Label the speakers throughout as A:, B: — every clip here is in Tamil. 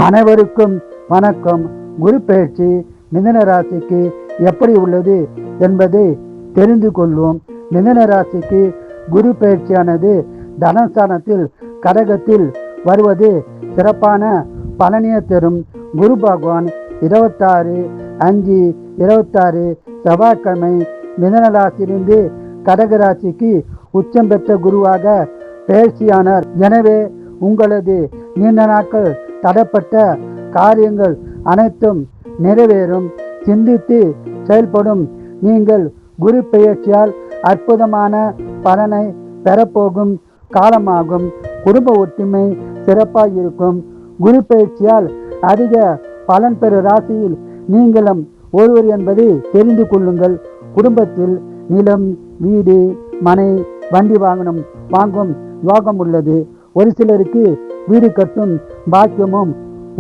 A: அனைவருக்கும் வணக்கம். குரு பயிற்சி மிதுன ராசிக்கு எப்படி உள்ளது என்பதை தெரிந்து கொள்வோம். மிதுன ராசிக்கு குரு பயிற்சியானது தனஸ்தானத்தில் கடகத்தில் வருவது சிறப்பான பலனியை தரும். குரு பகவான் 26/5/26 செவ்வாய்க்கிழமை மிதுன ராசியிலிருந்து கடக ராசிக்கு உச்சம் பெற்ற குருவாக பயிற்சியானார். எனவே உங்களது நீண்ட நாட்கள் தடைப்பட்ட காரியங்கள் அனைத்தும் நிறைவேறும். சிந்தித்து செயல்படும் நீங்கள் குரு பெயர்ச்சியால் அற்புதமான பலனை பெறப்போகும் காலமாகும். குடும்ப ஒற்றுமை சிறப்பாக இருக்கும். குரு பெயர்ச்சியால் அதிக பலன் பெறும் ராசியில் நீங்களும் ஒருவர் என்பதை தெரிந்து கொள்ளுங்கள். குடும்பத்தில் நிலம், வீடு, மனை, வண்டி வாங்கும் யோகம் உள்ளது. ஒரு சிலருக்கு வீடு கட்டும் பாக்கியமும்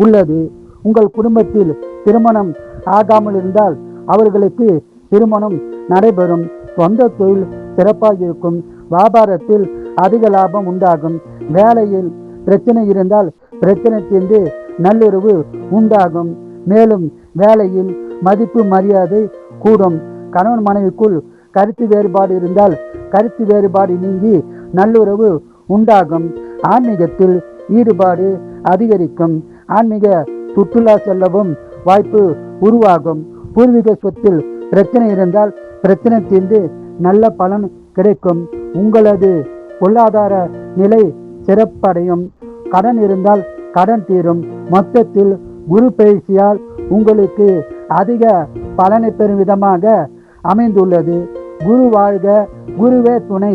A: உள்ளது. உங்கள் குடும்பத்தில் திருமணம் ஆகாமல் இருந்தால் அவர்களுக்கு திருமணம் நடைபெறும். சொந்த தொழில் சிறப்பாக இருக்கும். வியாபாரத்தில் அதிக லாபம் உண்டாகும். வேலையில் பிரச்சனை இருந்தால் பிரச்சனை தீர்ந்து நல்லுறவு உண்டாகும். மேலும் வேலையில் மதிப்பு மரியாதை கூடும். கணவன் மனைவிக்குள் கருத்து வேறுபாடு இருந்தால் கருத்து வேறுபாடு நீங்கி நல்லுறவு உண்டாகும். ஆன்மீகத்தில் ஈடுபாடு அதிகரிக்கும். ஆன்மீக சுற்றுலா செல்லவும் வாய்ப்பு உருவாகும். பூர்வீக சொத்தில் பிரச்சனை இருந்தால் பிரச்சனை தீர்ந்து நல்ல பலன் கிடைக்கும். உங்களது பொருளாதார நிலை சிறப்படையும். கடன் இருந்தால் கடன் தீரும். மொத்தத்தில் குரு பயிற்சியால் உங்களுக்கு அதிக பலனை பெறும் விதமாக அமைந்துள்ளது. குரு வாழ்க, குருவே துணை.